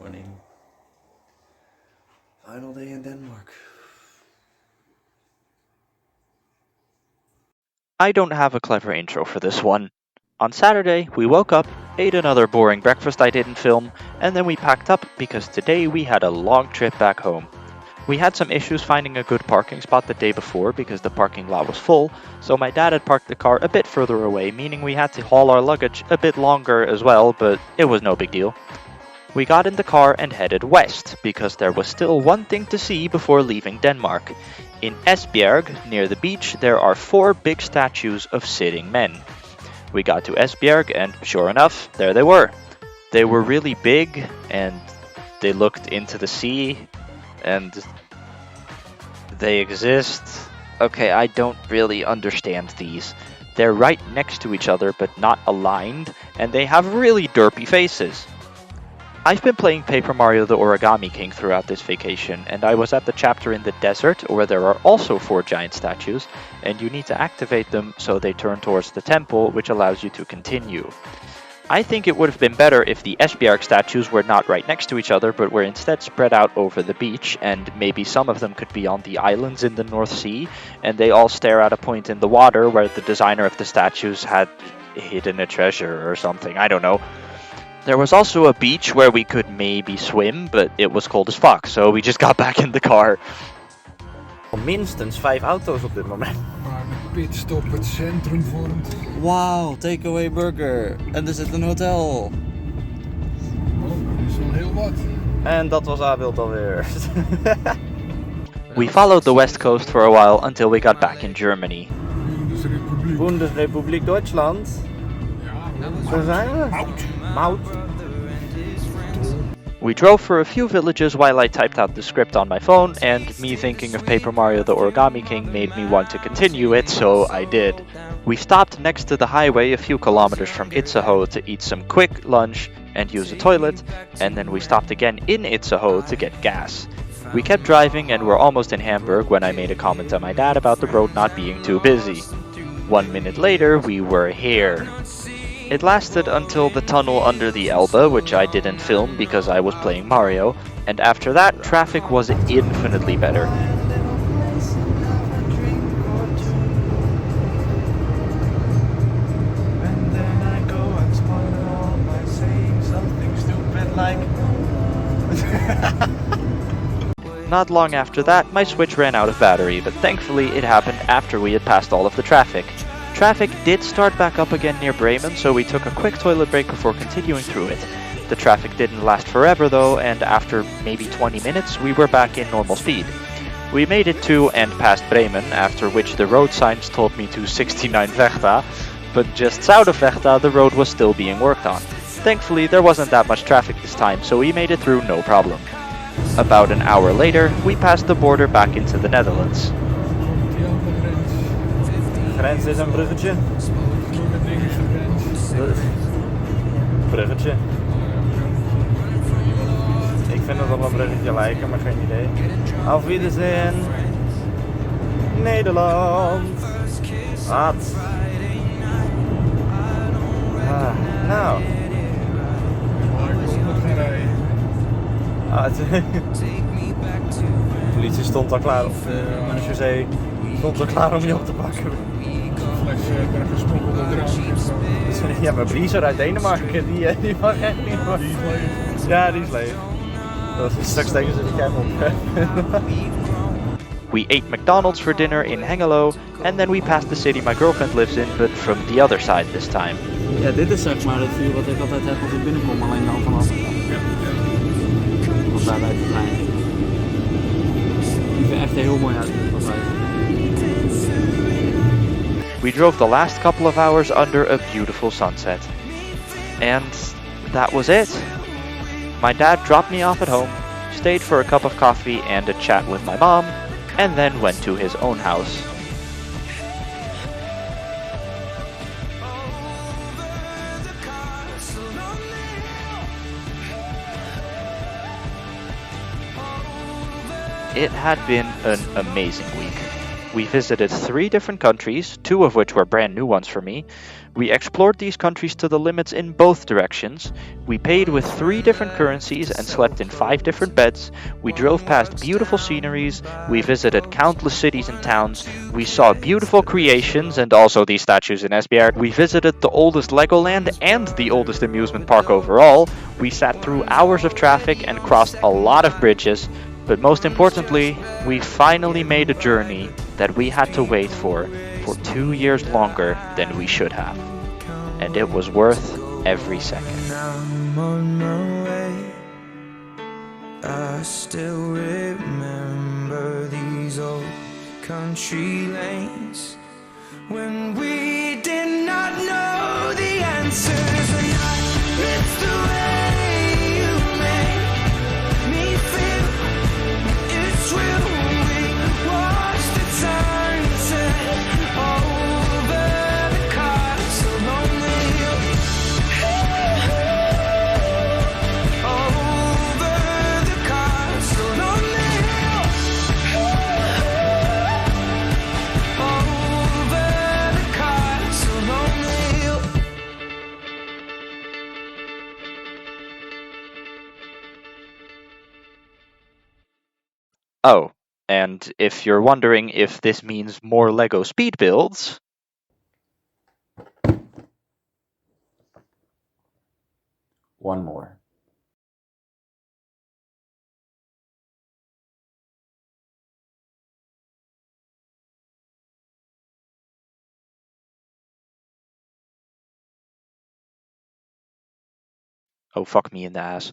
morning. Final day in Denmark. I don't have a clever intro for this one. On Saturday, we woke up, ate another boring breakfast I didn't film, and then we packed up because today we had a long trip back home. We had some issues finding a good parking spot the day before because the parking lot was full, so my dad had parked the car a bit further away, meaning we had to haul our luggage a bit longer as well, but it was no big deal. We got in the car and headed west, because there was still one thing to see before leaving Denmark. In Esbjerg, near the beach, there are 4 big statues of sitting men. We got to Esbjerg, and sure enough, there they were. They were really big, and they looked into the sea, and they exist. Okay, I don't really understand these. They're right next to each other, but not aligned, and they have really derpy faces. I've been playing Paper Mario the Origami King throughout this vacation, and I was at the chapter in the desert where there are also 4 giant statues, and you need to activate them so they turn towards the temple, which allows you to continue. I think it would have been better if the Esbjerg statues were not right next to each other, but were instead spread out over the beach, and maybe some of them could be on the islands in the North Sea, and they all stare at a point in the water where the designer of the statues had hidden a treasure or something, I don't know. There was also a beach where we could maybe swim, but it was cold as fuck, so we just got back in the car. Minstens 5 auto's op dit moment. Waar de pitstop het centrum vormt. Wow, takeaway burger. En er zit een hotel. Oh, dat is wel heel wat. En dat was Abild alweer. We followed the west coast for a while until we got back in Germany. Bundesrepubliek. Bundesrepubliek Duitsland. Ja, Waar zijn we? Mout. We drove for a few villages while I typed out the script on my phone, and me thinking of Paper Mario the Origami King made me want to continue it, so I did. We stopped next to the highway a few kilometers from Itzehoe to eat some quick lunch and use a toilet, and then we stopped again in Itzehoe to get gas. We kept driving and were almost in Hamburg when I made a comment to my dad about the road not being too busy. 1 minute later, we were here. It lasted until the tunnel under the Elbe, which I didn't film because I was playing Mario, and after that, traffic was infinitely better. Not long after that, my Switch ran out of battery, but thankfully it happened after we had passed all of the traffic. Traffic did start back up again near Bremen, so we took a quick toilet break before continuing through it. The traffic didn't last forever though, and after maybe 20 minutes, we were back in normal speed. We made it to and past Bremen, after which the road signs told me to 69 Vechta, but just south of Vechta the road was still being worked on. Thankfully, there wasn't that much traffic this time, so we made it through no problem. About an hour later, we passed the border back into the Netherlands. Grens is een bruggetje. Bruggetje. Ik vind het wel een bruggetje lijken, maar geen idee. Auf Wiedersehen. Nederland. Wat? Nou. De politie stond al klaar, of de marechaussee stond al klaar om je op te pakken. Gesmokkelde drank. Ja, maar Briezer uit Denemarken, die mag echt niet. Die is leeg. Ja, die is leeg. Straks denken ze dat jij hem op. We ate McDonald's for dinner in Hengelo, and then we passed the city my girlfriend lives in, but from the other side this time. Ja, dit is zeg maar het vuur wat ik altijd heb als ik binnenkom, alleen dan vanaf. Van daar uit de trein. Die ziet er echt heel mooi uit. We drove the last couple of hours under a beautiful sunset. And that was it. My dad dropped me off at home, stayed for a cup of coffee and a chat with my mom, and then went to his own house. It had been an amazing week. We visited 3 different countries, 2 of which were brand new ones for me. We explored these countries to the limits in both directions. We paid with 3 different currencies and slept in 5 different beds. We drove past beautiful sceneries. We visited countless cities and towns. We saw beautiful creations and also these statues in Esbjerg. We visited the oldest Legoland and the oldest amusement park overall. We sat through hours of traffic and crossed a lot of bridges. But most importantly, we finally made a journey that we had to wait for 2 years longer than we should have. And it was worth every second. I'm on my way. I still remember these old country lanes when we did not know the answers, and I miss the way you make me feel. It's real. We watch the sunset over the castle on the hill. Over the castle on the hill. Over the castle on the hill. Oh, and if you're wondering if this means more Lego speed builds, One more. oh fuck me in the ass.